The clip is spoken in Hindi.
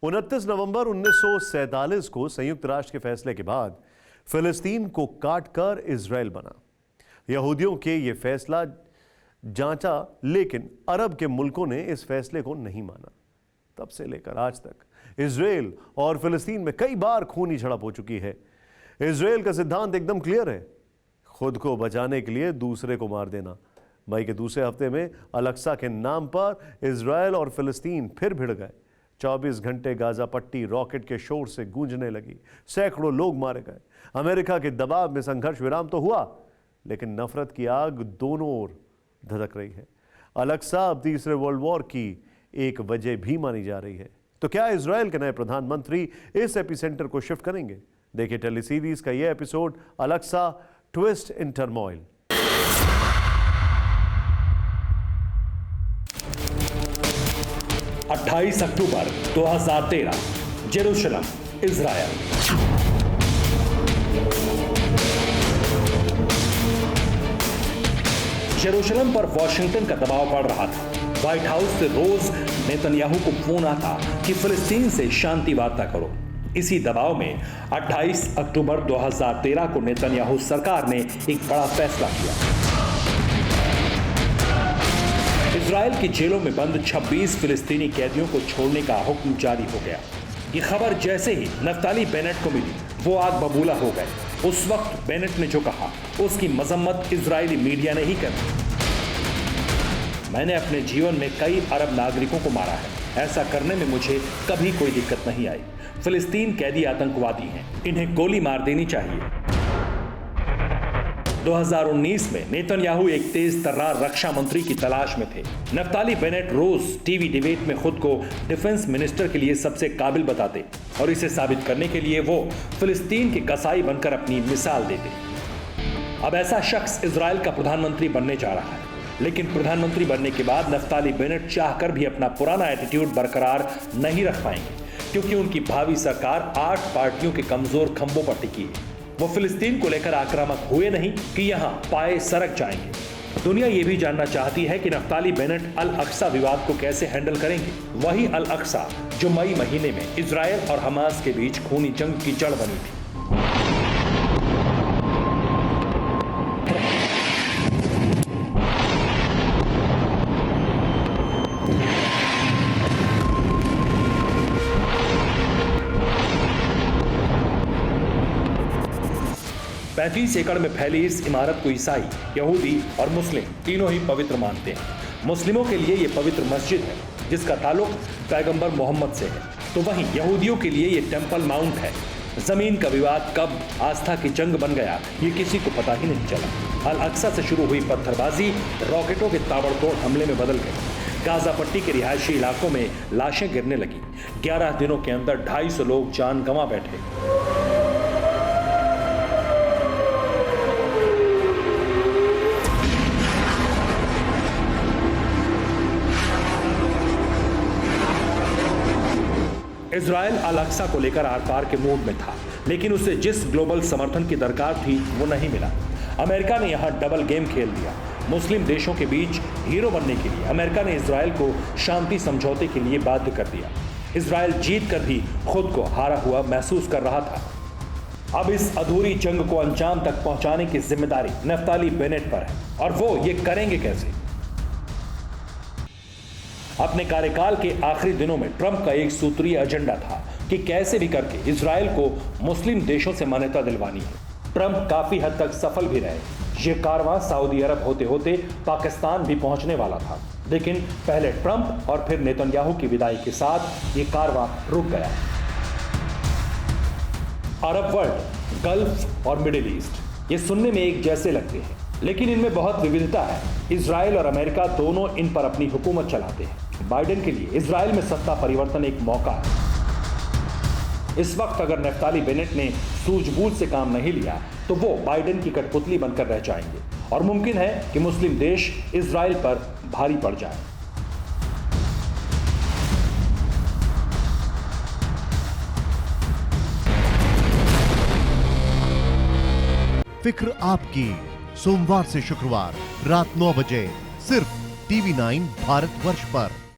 29 नवंबर 1947 को संयुक्त राष्ट्र के फैसले के बाद फिलिस्तीन को काटकर इजराइल बना। यहूदियों के ये फैसला जांचा, लेकिन अरब के मुल्कों ने इस फैसले को नहीं माना। तब से लेकर आज तक इजराइल और फिलिस्तीन में कई बार खूनी झड़प हो चुकी है। इजराइल का सिद्धांत एकदम क्लियर है, खुद को बचाने के लिए दूसरे को मार देना। मई के दूसरे हफ्ते में अल-अक्सा के नाम पर इजराइल और फिलिस्तीन फिर भिड़ गए। 24 घंटे गाजा पट्टी रॉकेट के शोर से गूंजने लगी, सैकड़ों लोग मारे गए। अमेरिका के दबाव में संघर्ष विराम तो हुआ, लेकिन नफरत की आग दोनों ओर धधक रही है। अल-अक्सा अब तीसरे वर्ल्ड वॉर की एक वजह भी मानी जा रही है। तो क्या इजराइल के नए प्रधानमंत्री इस एपिसेंटर को शिफ्ट करेंगे? देखिए टेलीसीरीज का यह episode Al-Aqsa twist in turmoil. अट्ठाईस अक्टूबर 2013, जेरूशलम, इजराइल। जेरूशलम पर वॉशिंगटन का दबाव बढ़ रहा था। व्हाइट हाउस से रोज नेतन्याहू को फोन आता कि फिलिस्तीन से शांति वार्ता करो। इसी दबाव में 28 अक्टूबर 2013 को नेतन्याहू सरकार ने एक बड़ा फैसला किया। इजराइल की जेलों में बंद 26 फिलिस्तीनी कैदियों को छोड़ने का हुक्म जारी हो गया। ये खबर जैसे ही नफ्ताली बेनेट को मिली, वो आग बबूला हो गए। उस वक्त बेनेट ने जो कहा, उसकी मजम्मत इजरायली मीडिया ने ही कर दी। मैंने अपने जीवन में कई अरब नागरिकों को मारा है, ऐसा करने में मुझे कभी कोई दिक्कत नहीं आई। फिलिस्तीन कैदी आतंकवादी हैं, इन्हें गोली मार देनी चाहिए। 2019 में नेतन्याहू एक तेज तर्रार रक्षा मंत्री की तलाश में थे। नफ्ताली बेनेट रोज टीवी डिबेट में खुद को डिफेंस मिनिस्टर के लिए सबसे काबिल बताते और इसे साबित करने के लिए वो फिलिस्तीन के कसाई बनकर अपनी मिसाल देते। अब ऐसा शख्स इजराइल का प्रधानमंत्री बनने जा रहा है, लेकिन प्रधानमंत्री बनने के बाद नफ्ताली बेनेट चाहकर भी अपना पुराना एटीट्यूड बरकरार नहीं रख पाएंगे, क्योंकि उनकी भावी सरकार 8 पार्टियों के कमजोर खंभों पर टिकी है। वो फिलिस्तीन को लेकर आक्रामक हुए नहीं कि यहां पाए सरक जाएंगे। दुनिया ये भी जानना चाहती है कि नफ्ताली बेनेट अल-अक्सा विवाद को कैसे हैंडल करेंगे। वही अल-अक्सा जो मई महीने में इजराइल और हमास के बीच खूनी जंग की जड़ बनी थी। पैंतीस एकड़ में फैली इस इमारत को ईसाई, यहूदी और मुस्लिम तीनों ही पवित्र मानते हैं। मुस्लिमों के लिए यह पवित्र मस्जिद है, जिसका ताल्लुक पैगंबर मोहम्मद से है, तो वहीं यहूदियों के लिए यह टेंपल माउंट है। जमीन का विवाद कब आस्था की जंग बन गया, ये किसी को पता ही नहीं चला। अल-अक्सा से शुरू हुई पत्थरबाजी रॉकेटों के ताबड़तोड़ हमले में बदल गई। गाजा पट्टी के रिहायशी इलाकों में लाशें गिरने लगी। 11 दिनों के अंदर 250 लोग जान गंवा बैठे। इजराइल अल-अक्सा को लेकर आर पार के मूड में था, लेकिन उसे जिस ग्लोबल समर्थन की दरकार थी वो नहीं मिला। अमेरिका ने यहां डबल गेम खेल दिया। मुस्लिम देशों के बीच हीरो बनने के लिए अमेरिका ने इजराइल को शांति समझौते के लिए बाध्य कर दिया। इजराइल जीत कर भी खुद को हारा हुआ महसूस कर रहा था। अब इस अधूरी जंग को अंजाम तक पहुंचाने की जिम्मेदारी नफ्ताली बेनेट पर है, और वो ये करेंगे कैसे? अपने कार्यकाल के आखिरी दिनों में ट्रंप का एक सूत्रीय एजेंडा था कि कैसे भी करके इजराइल को मुस्लिम देशों से मान्यता दिलवानी है। ट्रंप काफी हद तक सफल भी रहे। यह कारवां सऊदी अरब होते होते पाकिस्तान भी पहुंचने वाला था, लेकिन पहले ट्रंप और फिर नेतन्याहू की विदाई के साथ यह कारवां रुक गया। अरब वर्ल्ड, गल्फ और मिडिल ईस्ट, ये सुनने में एक जैसे लगते हैं, लेकिन इनमें बहुत विविधता है। इजराइल और अमेरिका दोनों इन पर अपनी हुकूमत चलाते हैं। बाइडेन के लिए इजराइल में सत्ता परिवर्तन एक मौका है। इस वक्त अगर नफ्ताली बेनेट ने सूझबूझ से काम नहीं लिया, तो वो बाइडेन की कठपुतली बनकर रह जाएंगे, और मुमकिन है कि मुस्लिम देश इजराइल पर भारी पड़ जाए। फिक्र आपकी, सोमवार से शुक्रवार रात 9 बजे सिर्फ TV9 भारतवर्ष पर।